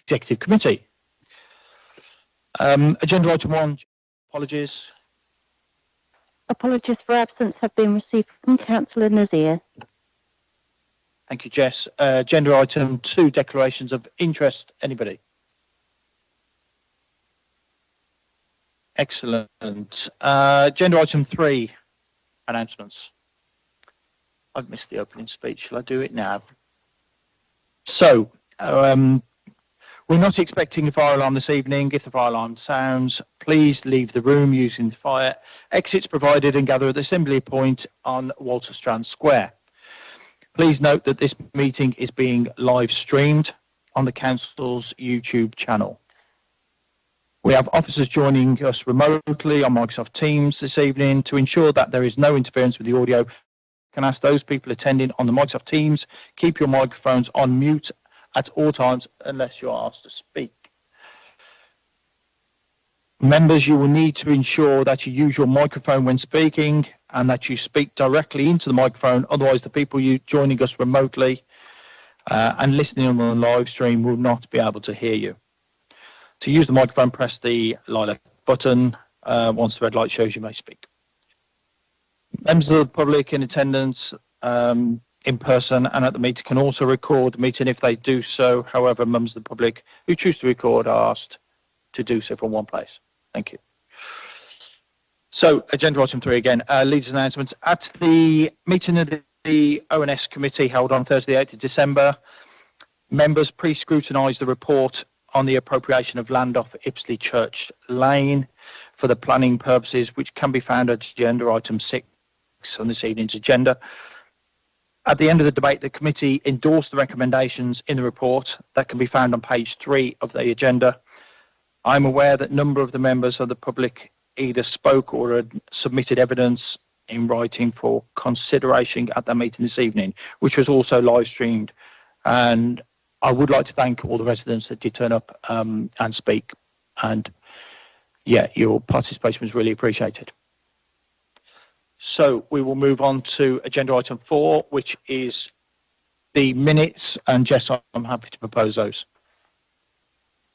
Executive Committee. Agenda item 1, apologies. Apologies for absence have been received from Councillor Nazir. Thank you, Jess. Agenda item 2, declarations of interest. Anybody? Excellent. Agenda item 3, announcements. I've missed the opening speech. Shall I do it now? So, we're not expecting a fire alarm this evening. If the fire alarm sounds, please leave the room using the fire exits provided and gather at the assembly point on Walter Strand Square. Please note that this meeting is being live streamed on the Council's YouTube channel. We have officers joining us remotely on Microsoft Teams this evening. To ensure that there is no interference with the audio, I can ask those people attending on the Microsoft Teams, keep your microphones on mute at all times unless you're asked to speak. Members, you will need to ensure that you use your microphone when speaking and that you speak directly into the microphone. Otherwise, the people joining us remotely and listening on the live stream will not be able to hear you. To use the microphone, press the lilac button. Once the red light shows, you may speak. Members of the public in attendance in person and at the meeting can also record the meeting if they do so. However, members of the public who choose to record are asked to do so from one place. Thank you. So, agenda item 3 again, leaders' announcements. At the meeting of the ONS committee held on Thursday, 8th of December, members pre-scrutinised the report on the appropriation of land off Ipsley Church Lane for the planning purposes, which can be found at agenda item 6 on this evening's agenda. At the end of the debate, the committee endorsed the recommendations in the report that can be found on page 3 of the agenda. I'm aware that a number of the members of the public either spoke or had submitted evidence in writing for consideration at that meeting this evening, which was also live streamed. And I would like to thank all the residents that did turn up and speak. And yeah, your participation was really appreciated. So we will move on to agenda item 4, which is the minutes. And Jess, I'm happy to propose those.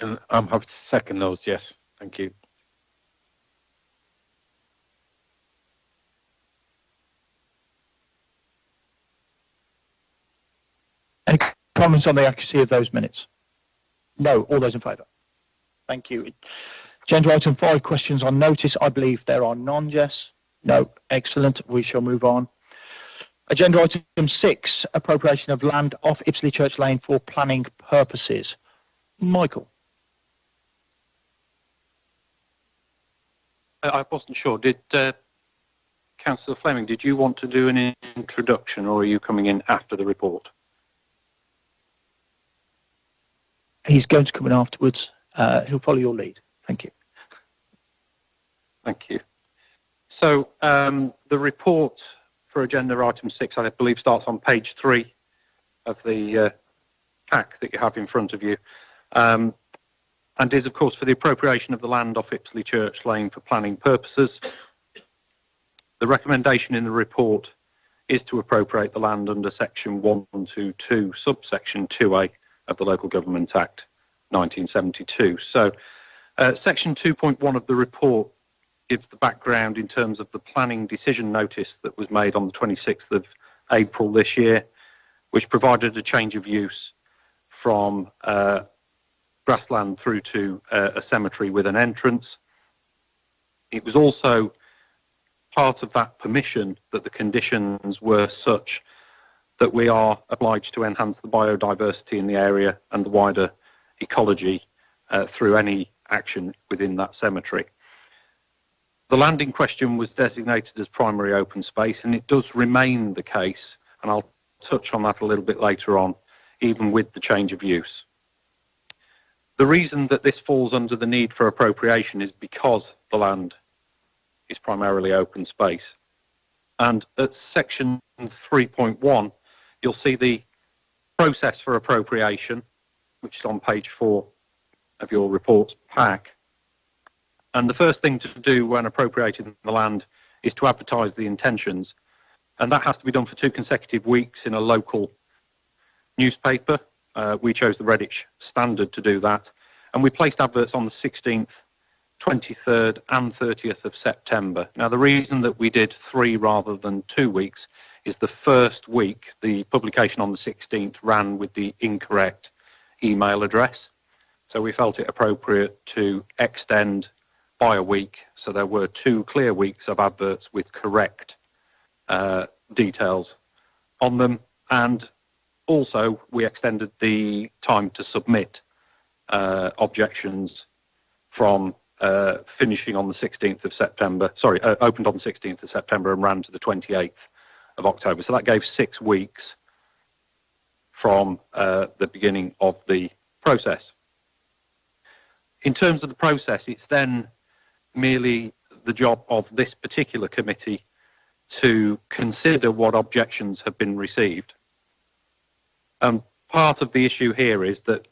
And I'm happy to second those, yes. Thank you. Any comments on the accuracy of those minutes? No, all those in favour? Thank you. Agenda item 5, questions on notice. I believe there are none, Jess. No, excellent. We shall move on. Agenda item 6, appropriation of land off Ipsley Church Lane for planning purposes. Michael. I wasn't sure. Did Councillor Fleming, did you want to do an introduction or are you coming in after the report? He's going to come in afterwards. He'll follow your lead. Thank you. Thank you. So the report for agenda item 6, I believe, starts on page 3 of the pack that you have in front of you, and is, of course, for the appropriation of the land off Ipsley Church Lane for planning purposes. The recommendation in the report is to appropriate the land under section 122, subsection 2A of the Local Government Act 1972. So section 2.1 of the report gives the background in terms of the planning decision notice that was made on the 26th of April this year, which provided a change of use from grassland through to a cemetery with an entrance. It was also part of that permission that the conditions were such that we are obliged to enhance the biodiversity in the area and the wider ecology through any action within that cemetery. The land in question was designated as primary open space, and it does remain the case, and I'll touch on that a little bit later on, even with the change of use. The reason that this falls under the need for appropriation is because the land is primarily open space. And at section 3.1, you'll see the process for appropriation, which is on page 4 of your reports pack. And the first thing to do when appropriating the land is to advertise the intentions. And that has to be done for 2 consecutive weeks in a local newspaper We chose the Redditch standard to do that, and we placed adverts on the 16th, 23rd and 30th of September. Now, the reason that we did 3 rather than 2 weeks is the first week, the publication on the 16th ran with the incorrect email address. So we felt it appropriate to extend by a week. So there were 2 clear weeks of adverts with correct details on them. And also we extended the time to submit objections from finishing on the 16th of September, opened on the 16th of September and ran to the 28th of October. So that gave 6 weeks from the beginning of the process. In terms of the process, it's then merely the job of this particular committee to consider what objections have been received. Part of the issue here is that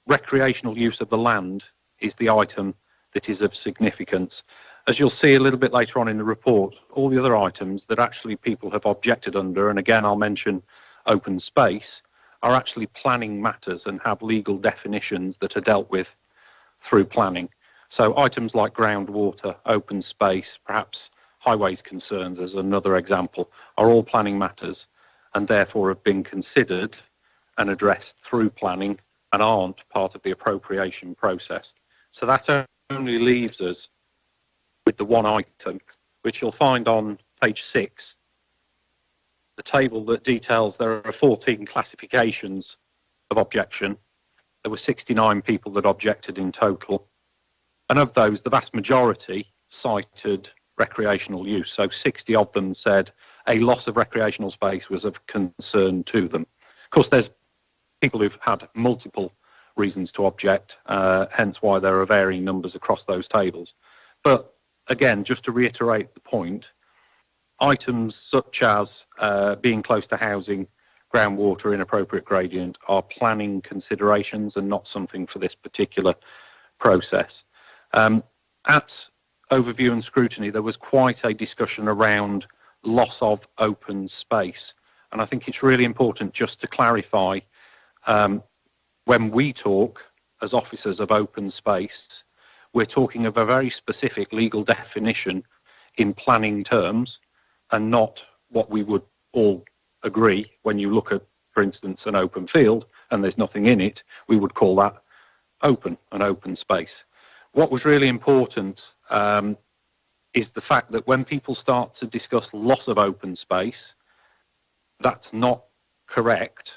recreational use of the land is the item that is of significance. As you'll see a little bit later on in the report, all the other items that actually people have objected under, and again I'll mention open space, are actually planning matters and have legal definitions that are dealt with through planning. So items like groundwater, open space, perhaps highways concerns as another example, are all planning matters and therefore have been considered and addressed through planning and aren't part of the appropriation process. So that only leaves us with the one item, which you'll find on page 6, the table that details there are 14 classifications of objection. There were 69 people that objected in total. And of those, the vast majority cited recreational use. So 60 of them said a loss of recreational space was of concern to them. Of course, there's people who've had multiple reasons to object, hence why there are varying numbers across those tables. But again, just to reiterate the point, items such as being close to housing, groundwater, inappropriate gradient are planning considerations and not something for this particular process. At overview and scrutiny, there was quite a discussion around loss of open space. And I think it's really important just to clarify, when we talk as officers of open space, we're talking of a very specific legal definition in planning terms and not what we would all agree when you look at, for instance, an open field and there's nothing in it, we would call that an open space. What was really important is the fact that when people start to discuss loss of open space, that's not correct,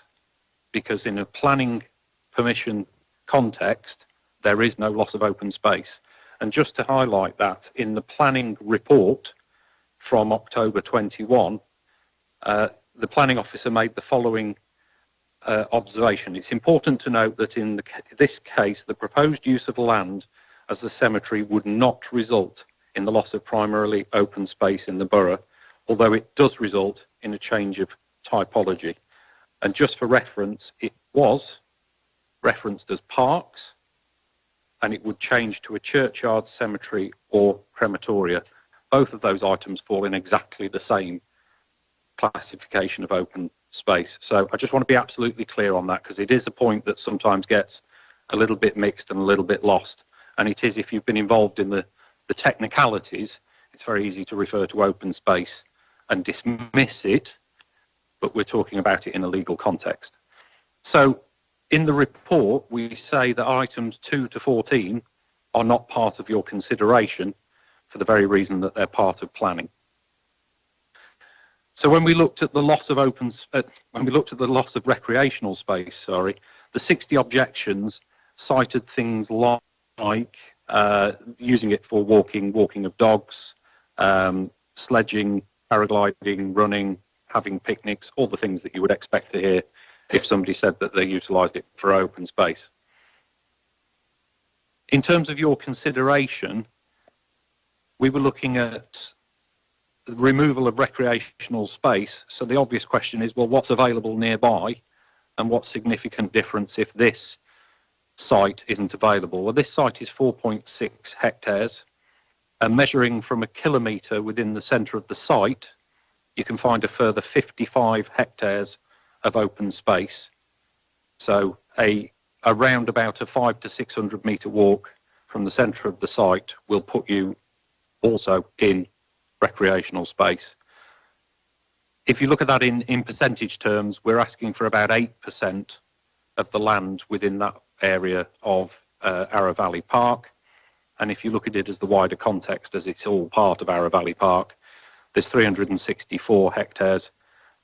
because in a planning permission context, there is no loss of open space. And just to highlight that, in the planning report from October 21, the planning officer made the following observation. It's important to note that in this case, the proposed use of land as the cemetery would not result in the loss of primarily open space in the borough, although it does result in a change of typology. And just for reference, it was referenced as parks, and it would change to a churchyard, cemetery or crematoria. Both of those items fall in exactly the same classification of open space. So I just want to be absolutely clear on that, because it is a point that sometimes gets a little bit mixed and a little bit lost. And it is, if you've been involved in the technicalities, it's very easy to refer to open space and dismiss it, but we're talking about it in a legal context. So in the report, we say that items 2 to 14 are not part of your consideration for the very reason that they're part of planning. So when we looked at the loss of recreational space, the 60 objections cited things like using it for walking of dogs, sledging, paragliding, running, having picnics, all the things that you would expect to hear if somebody said that they utilised it for open space. In terms of your consideration, we were looking at the removal of recreational space. So the obvious question is, well, what's available nearby and what's significant difference if this site isn't available? Well, this site is 4.6 hectares, and measuring from a kilometre within the centre of the site, you can find a further 55 hectares of open space. So around about a 500 to 600 metre walk from the centre of the site will put you also in recreational space. If you look at that in percentage terms, we're asking for about 8% of the land within that area of Arrow Valley Park. And if you look at it as the wider context, as it's all part of Arrow Valley Park, there's 364 hectares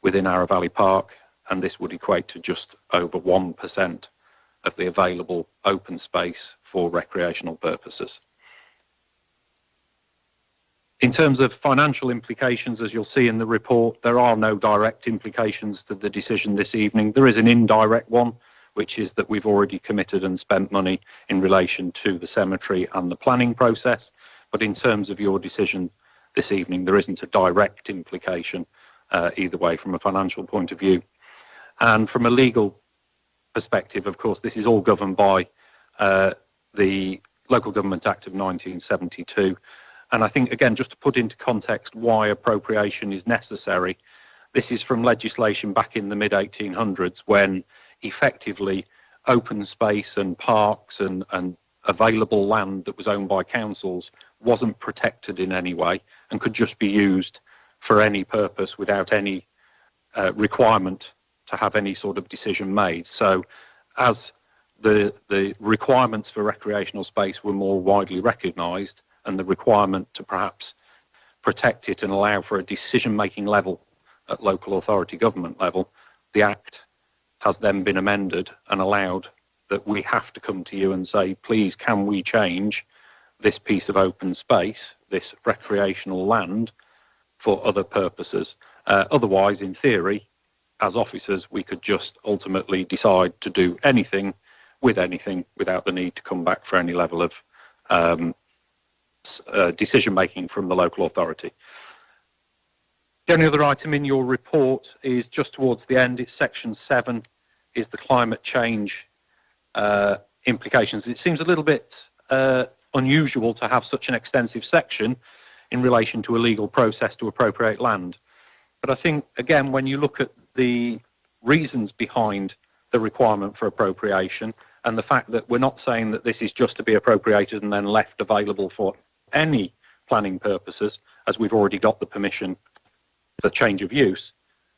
within Arrow Valley Park, and this would equate to just over 1% of the available open space for recreational purposes. In terms of financial implications, as you'll see in the report, there are no direct implications to the decision this evening. There is an indirect one, which is that we've already committed and spent money in relation to the cemetery and the planning process. But in terms of your decision this evening, there isn't a direct implication either way from a financial point of view. And from a legal perspective, of course, this is all governed by the Local Government Act of 1972. And I think, again, just to put into context why appropriation is necessary, this is from legislation back in the mid-1800s when effectively open space and parks and available land that was owned by councils wasn't protected in any way and could just be used for any purpose without any requirement to have any sort of decision made. So as the requirements for recreational space were more widely recognised, and the requirement to perhaps protect it and allow for a decision-making level at local authority government level, the Act has then been amended and allowed that we have to come to you and say, please, can we change this piece of open space, this recreational land, for other purposes? Otherwise, in theory, as officers, we could just ultimately decide to do anything with anything without the need to come back for any level of decision making from the local authority. The only other item in your report is just towards the end. It's section 7, is the climate change implications. It seems a little bit unusual to have such an extensive section in relation to a legal process to appropriate land. But I think, again, when you look at the reasons behind the requirement for appropriation and the fact that we're not saying that this is just to be appropriated and then left available for any planning purposes, as we've already got the permission for change of use,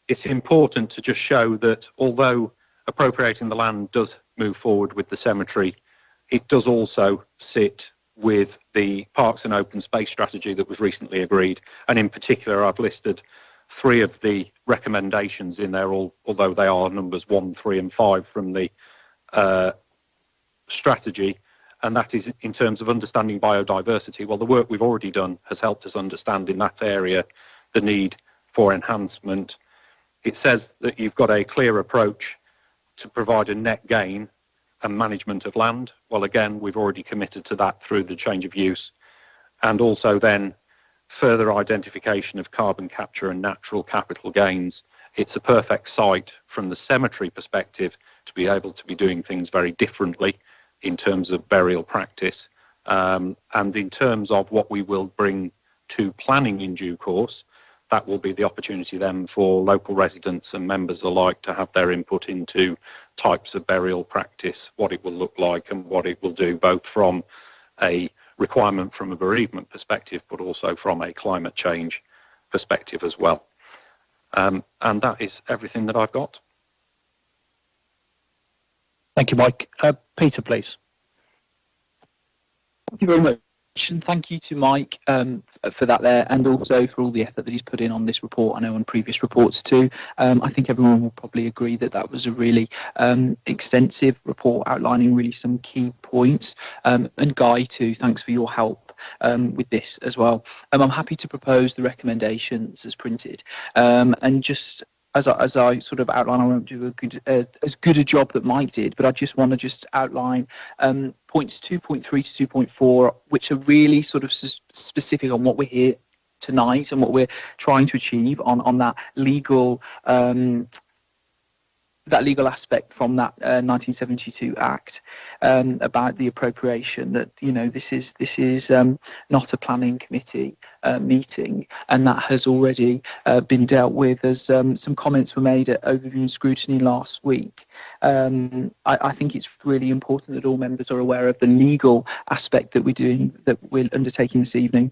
it's important to just show that although appropriating the land does move forward with the cemetery, it does also sit with the parks and open space strategy that was recently agreed. And in particular, I've listed 3 of the recommendations in there, although they are numbers 1, 3 and 5 from the strategy. And that is in terms of understanding biodiversity. Well, the work we've already done has helped us understand in that area the need for enhancement. It says that you've got a clear approach to provide a net gain and management of land. Well, again, we've already committed to that through the change of use. And also then further identification of carbon capture and natural capital gains. It's a perfect site from the cemetery perspective to be able to be doing things very differently in terms of burial practice, and in terms of what we will bring to planning in due course, that will be the opportunity then for local residents and members alike to have their input into types of burial practice, what it will look like and what it will do, both from a requirement from a bereavement perspective, but also from a climate change perspective as well. And that is everything that I've got. Thank you, Mike. Peter, please. Thank you very much, and thank you to Mike for that there, and also for all the effort that he's put in on this report. I know on previous reports too. I think everyone will probably agree that that was a really extensive report outlining really some key points. And Guy too, thanks for your help with this as well. I'm happy to propose the recommendations as printed, and just as I sort of outline, I won't do as good a job that Mike did, but I just want to just outline points 2.3 to 2.4, which are really sort of specific on what we're here tonight and what we're trying to achieve on that legal that legal aspect from that 1972 Act about the appropriation, that this is not a planning committee meeting, and that has already been dealt with, as some comments were made at overview and scrutiny last week. I think it's really important that all members are aware of the legal aspect that we're undertaking this evening,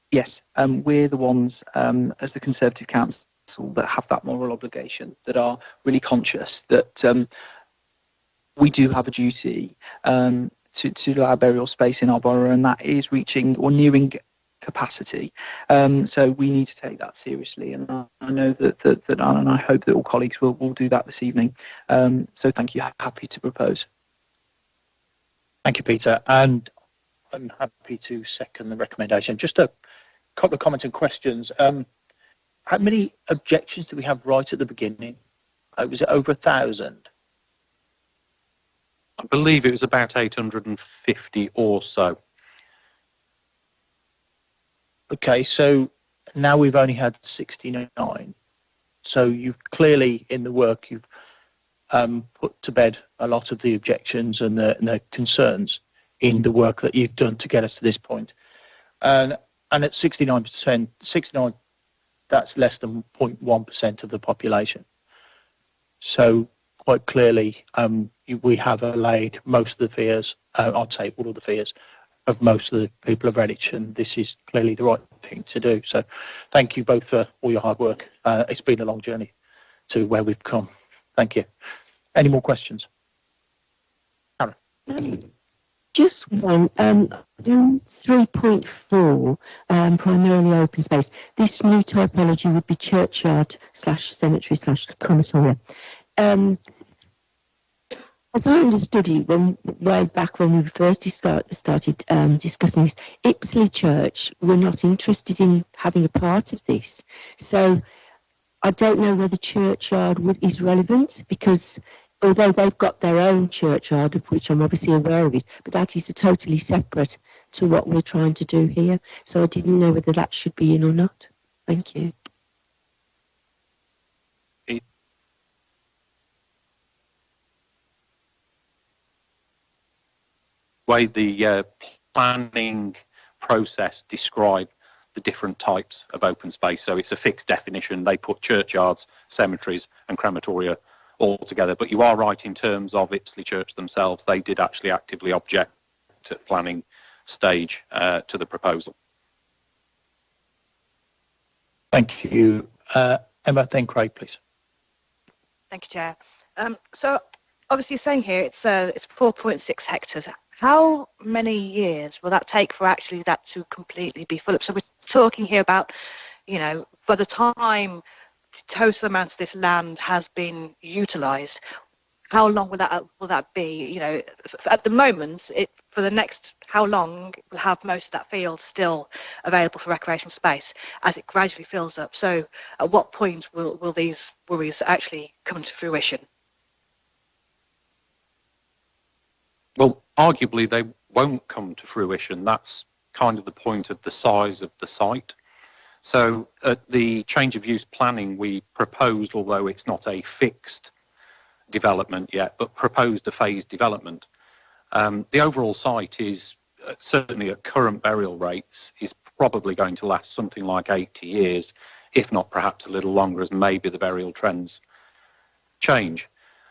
yes, we're the ones, as the Conservative Council, that have that moral obligation, that are really conscious that we do have a duty to allow burial space in our borough, and that is reaching or nearing capacity. So we need to take that seriously, and I know that and I hope that all colleagues will do that this evening. So thank you. Happy to propose. Thank you, Peter. And I'm happy to second the recommendation. Just a couple of comments and questions. How many objections do we have right at the beginning? Was it over 1,000? I believe it was about 850 or so. Okay, so now we've only had 69. So you've clearly, in the work, you've put to bed a lot of the objections and the concerns in the work that you've done to get us to this point. And at 69%, that's less than 0.1% of the population. So quite clearly, we have allayed most of the fears, I'd say all of the fears, of most of the people of Redditch, and this is clearly the right thing to do. So thank you both for all your hard work. It's been a long journey to where we've come. Thank you. Any more questions? Karen. Just one. 3.4, primarily open space. This new typology would be churchyard/cemetery/crematoria. As I understood it, way back when we first started discussing this, Ipsley Church were not interested in having a part of this. So I don't know whether churchyard is relevant, because although they've got their own churchyard, of which I'm obviously aware of it, but that is totally separate to what we're trying to do here. So I didn't know whether that should be in or not. Thank you. Way the planning process describe the different types of open space. So it's a fixed definition. They put churchyards, cemeteries and crematoria all together. But you are right in terms of Ipsley Church themselves. They did actually actively object at planning stage to the proposal. Thank you. Emma, then Craig, please. Thank you, Chair. So obviously you're saying here it's 4.6 hectares. How many years will that take for actually that to completely be full up? So we're talking here about, by the time the total amount of this land has been utilised, how long will that be? At the moment, for the next how long we'll have most of that field still available for recreational space as it gradually fills up. So at what point will these worries actually come to fruition? Well, arguably they won't come to fruition. That's kind of the point of the size of the site. So at the change of use planning, we proposed, although it's not a fixed development yet, but proposed a phased development. The overall site is certainly at current burial rates is probably going to last something like 80 years, if not perhaps a little longer, as maybe the burial trends change.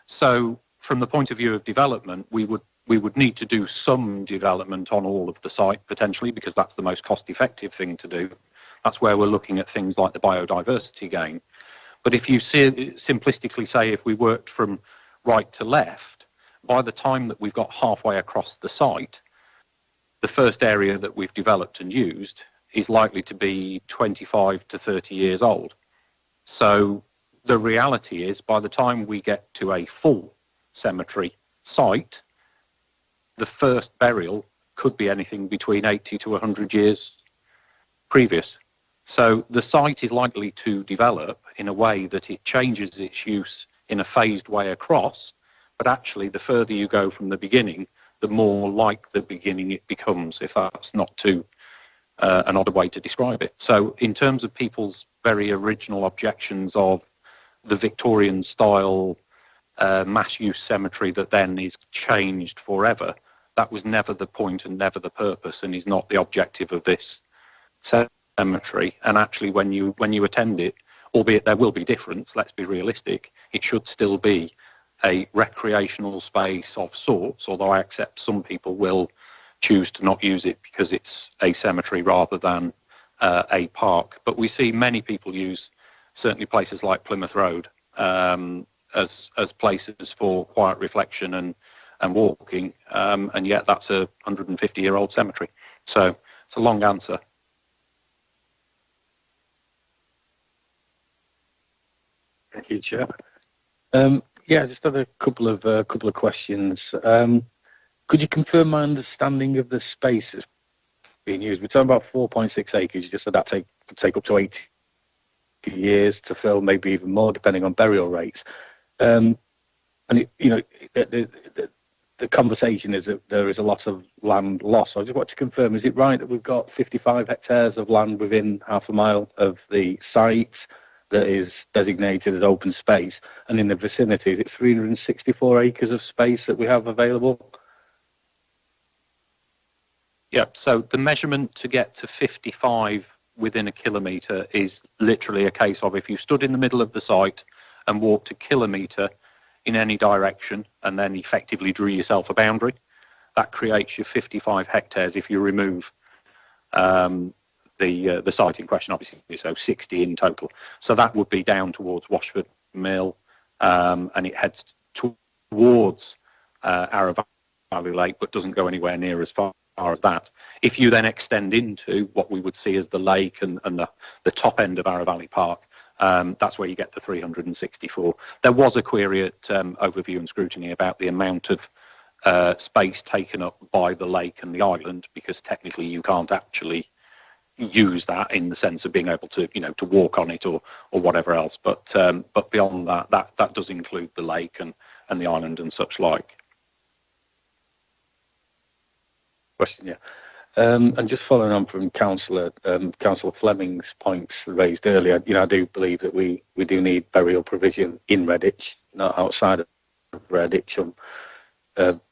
So from the point of view of development, we would need to do some development on all of the site potentially, because that's the most cost-effective thing to do. That's where we're looking at things like the biodiversity gain. But if you simplistically say if we worked from right to left, by the time that we've got halfway across the site, the first area that we've developed and used is likely to be 25 to 30 years old. So the reality is, by the time we get to a full cemetery site, the first burial could be anything between 80 to 100 years previous. So the site is likely to develop in a way that it changes its use in a phased way across, but actually the further you go from the beginning, the more like the beginning it becomes, if that's not too an odd way to describe it. So in terms of people's very original objections of the Victorian style mass use cemetery that then is changed forever. That was never the point and never the purpose, and is not the objective of this cemetery. And actually, when you attend it, albeit there will be difference, let's be realistic, it should still be a recreational space of sorts, although I accept some people will choose to not use it because it's a cemetery rather than a park. But we see many people use certainly places like Plymouth Road as places for quiet reflection and walking, and yet that's a 150-year-old cemetery. So it's a long answer. Thank you, Chair. Yeah, I just had a couple of questions. Could you confirm my understanding of the space that's being used? We're talking about 4.6 acres. You just said that could take up to 80 years to fill, maybe even more, depending on burial rates. And the conversation is that there is a lot of land loss. So I just want to confirm: is it right that we've got 55 hectares of land within half a mile of the site that is designated as open space, and in the vicinity, is it 364 acres of space that we have available? Yeah, so the measurement to get to 55 within a kilometre is literally a case of if you stood in the middle of the site and walked a kilometre in any direction and then effectively drew yourself a boundary, that creates your 55 hectares if you remove the site in question, obviously, so 60 in total. So that would be down towards Washford Mill, and it heads towards Arrow Valley Lake, but doesn't go anywhere near as far as that. If you then extend into what we would see as the lake and the top end of Arrow Valley Park, that's where you get the 364. There was a query at Overview and Scrutiny about the amount of space taken up by the lake and the island, because technically you can't actually use that in the sense of being able to, to walk on it or whatever else. But beyond that does include the lake and the island and such like. Question, yeah. And just following on from Councillor Fleming's points raised earlier, I do believe that we do need burial provision in Redditch, not outside of Redditch. I'm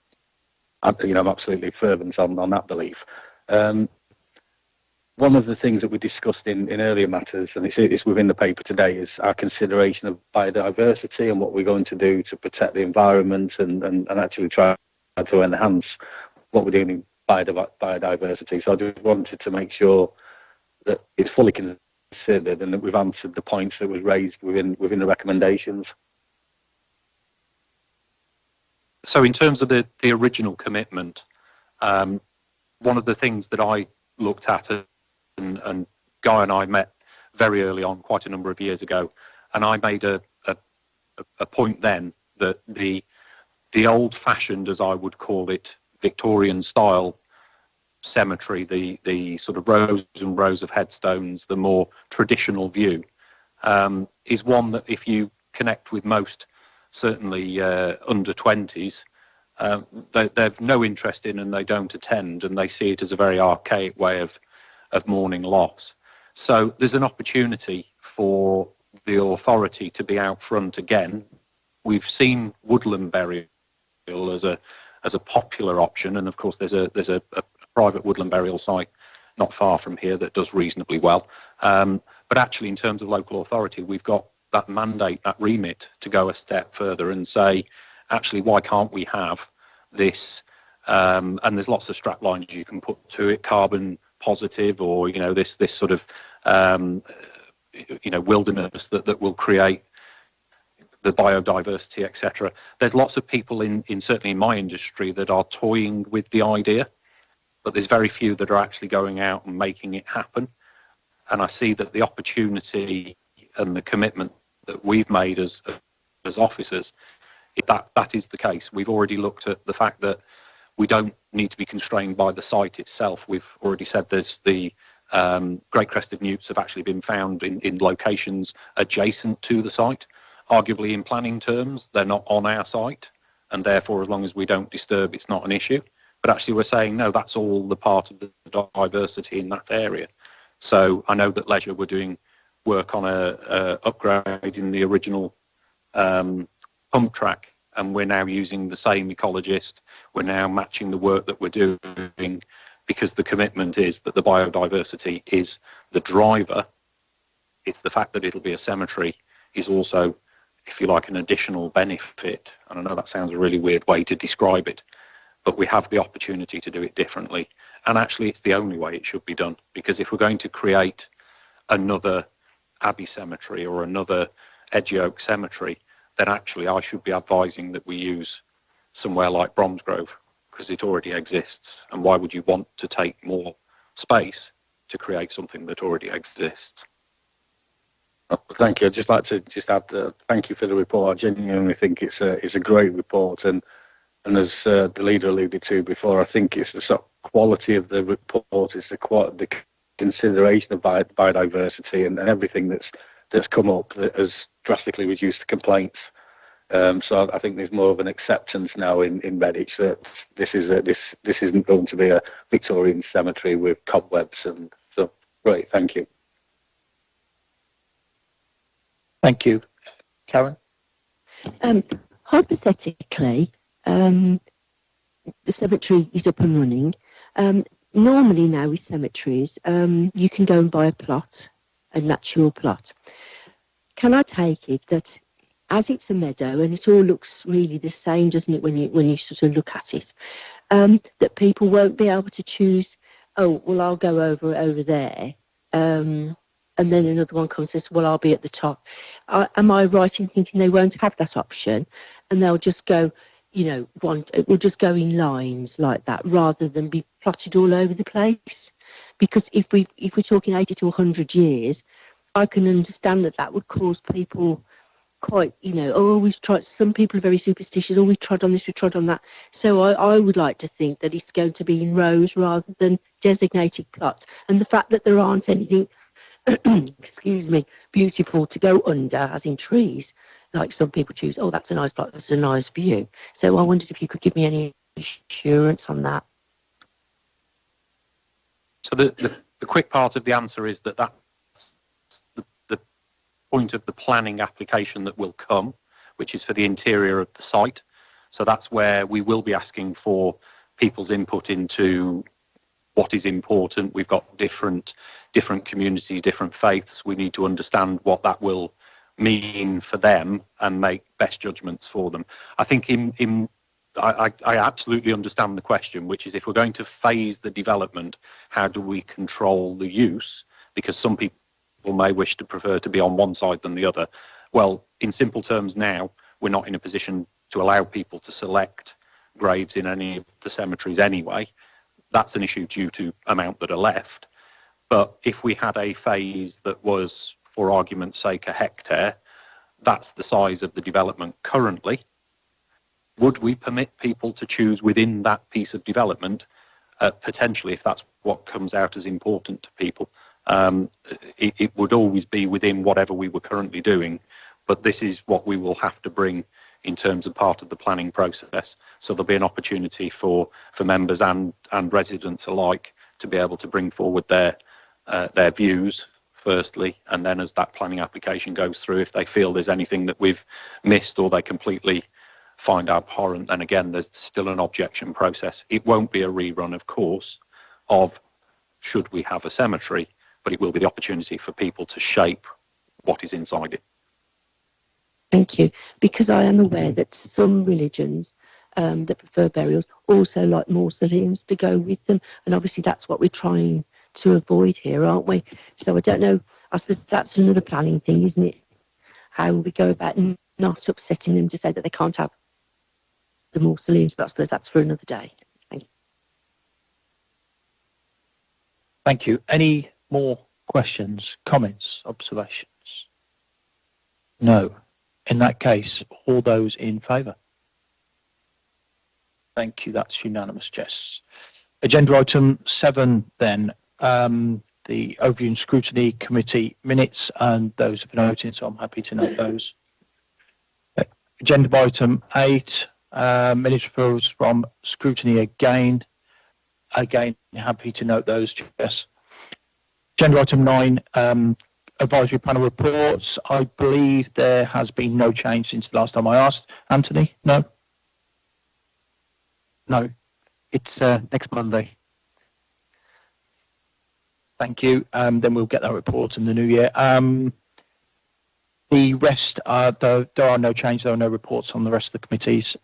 absolutely fervent on that belief. One of the things that we discussed in earlier matters, and it's within the paper today, is our consideration of biodiversity and what we're going to do to protect the environment and actually try to enhance what we're doing in biodiversity. So I just wanted to make sure that it's fully considered and that we've answered the points that was raised within the recommendations. So in terms of the original commitment, one of the things that I looked at, and Guy and I met very early on, quite a number of years ago, and I made a point then that the old-fashioned, as I would call it, Victorian style cemetery, the sort of rows and rows of headstones, the more traditional view, is one that if you connect with most, certainly under 20s, they've no interest in and they don't attend, and they see it as a very archaic way of mourning loss. So there's an opportunity for the authority to be out front again. We've seen woodland burial as a popular option, and of course there's a private woodland burial site not far from here that does reasonably well. But actually, in terms of local authority, we've got that mandate, that remit to go a step further and say, actually, why can't we have this? And there's lots of strap lines you can put to it, carbon positive, or this sort of wilderness that will create the biodiversity, etc. There's lots of people in certainly in my industry that are toying with the idea, but there's very few that are actually going out and making it happen. And I see that the opportunity and the commitment that we've made as officers, that is the case. We've already looked at the fact that we don't need to be constrained by the site itself. We've already said there's the great crested newts have actually been found in locations adjacent to the site. Arguably, in planning terms, they're not on our site, and therefore, as long as we don't disturb, it's not an issue. But actually, we're saying, no, that's all the part of the diversity in that area. So I know that Leisure were doing work on a upgrading the original pump track, and we're now using the same ecologist. We're now matching the work that we're doing, because the commitment is that the biodiversity is the driver. It's the fact that it'll be a cemetery is also, if you like, an additional benefit. And I know that sounds a really weird way to describe it, but we have the opportunity to do it differently. And actually, it's the only way it should be done, because if we're going to create another Abbey Cemetery or another Edgy Oak Cemetery, then actually I should be advising that we use somewhere like Bromsgrove, because it already exists. And why would you want to take more space to create something that already exists? Thank you. I'd just like to add thank you for the report. I genuinely think it's a great report, and as the leader alluded to before, I think it's the sort of quality of the report, it's the consideration of biodiversity and everything that's come up that has drastically reduced the complaints. So I think there's more of an acceptance now in Redditch that this isn't going to be a Victorian cemetery with cobwebs, and so great. Thank you. Thank you. Karen? Hypothetically, the cemetery is up and running. Normally now with cemeteries, you can go and buy a plot, and that's your plot. Can I take it that as it's a meadow and it all looks really the same, doesn't it, when you sort of look at it, that people won't be able to choose, oh, well, I'll go over there, and then another one comes and says, well, I'll be at the top. Am I right in thinking they won't have that option, and they'll just go, we'll just go in lines like that rather than be plotted all over the place? Because if we're talking 80 to 100 years, I can understand that would cause people quite, we've tried, some people are very superstitious, we've tried on this, we've tried on that. So I would like to think that it's going to be in rows rather than designated plots. And the fact that there aren't anything, excuse me, beautiful to go under, as in trees, like some people choose, oh, that's a nice plot, that's a nice view. So I wondered if you could give me any assurance on that. So the quick part of the answer is that's the point of the planning application that will come, which is for the interior of the site. So that's where we will be asking for people's input into what is important. We've got different communities, different faiths. We need to understand what that will mean for them and make best judgments for them. I think I absolutely understand the question, which is if we're going to phase the development, how do we control the use? Because some people may wish to prefer to be on one side than the other. Well, in simple terms now, we're not in a position to allow people to select graves in any of the cemeteries anyway. That's an issue due to amount that are left. But if we had a phase that was, for argument's sake, a hectare, that's the size of the development currently. Would we permit people to choose within that piece of development, potentially, if that's what comes out as important to people? It would always be within whatever we were currently doing, but this is what we will have to bring in terms of part of the planning process. So there'll be an opportunity for members and residents alike to be able to bring forward their views firstly, and then as that planning application goes through, if they feel there's anything that we've missed or they completely find abhorrent, then again there's still an objection process. It won't be a rerun, of course, of should we have a cemetery, but it will be the opportunity for people to shape what is inside it. Thank you. Because I am aware that some religions that prefer burials also like mausoleums to go with them, and obviously that's what we're trying to avoid here, aren't we? So I don't know, I suppose that's another planning thing, isn't it? How we go about not upsetting them to say that they can't have the mausoleums, but I suppose that's for another day. Thank you. Thank you. Any more questions, comments, observations? No. In that case, all those in favour? Thank you. That's unanimous, Jess. Agenda item 7 then, the Overview and Scrutiny Committee minutes, and those have been noted, so I'm happy to note those. Agenda item 8, minutes referrals from Scrutiny again. Again, happy to note those, Jess. Agenda item 9, advisory panel reports. I believe there has been no change since the last time I asked. Anthony, no? No, it's next Monday. Thank you. Then we'll get that report in the new year. The rest, there are no changes. There are no reports on the rest of the committees.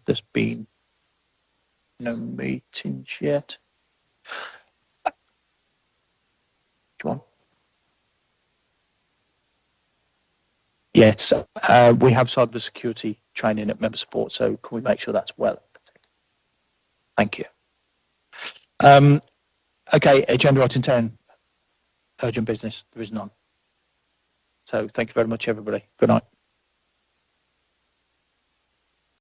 There's been no meetings yet. Go on. Yes, we have cyber security training at member support, so can we make sure that's well? Thank you. Okay, agenda item 10, urgent business. There is none. So thank you very much, everybody. Good night.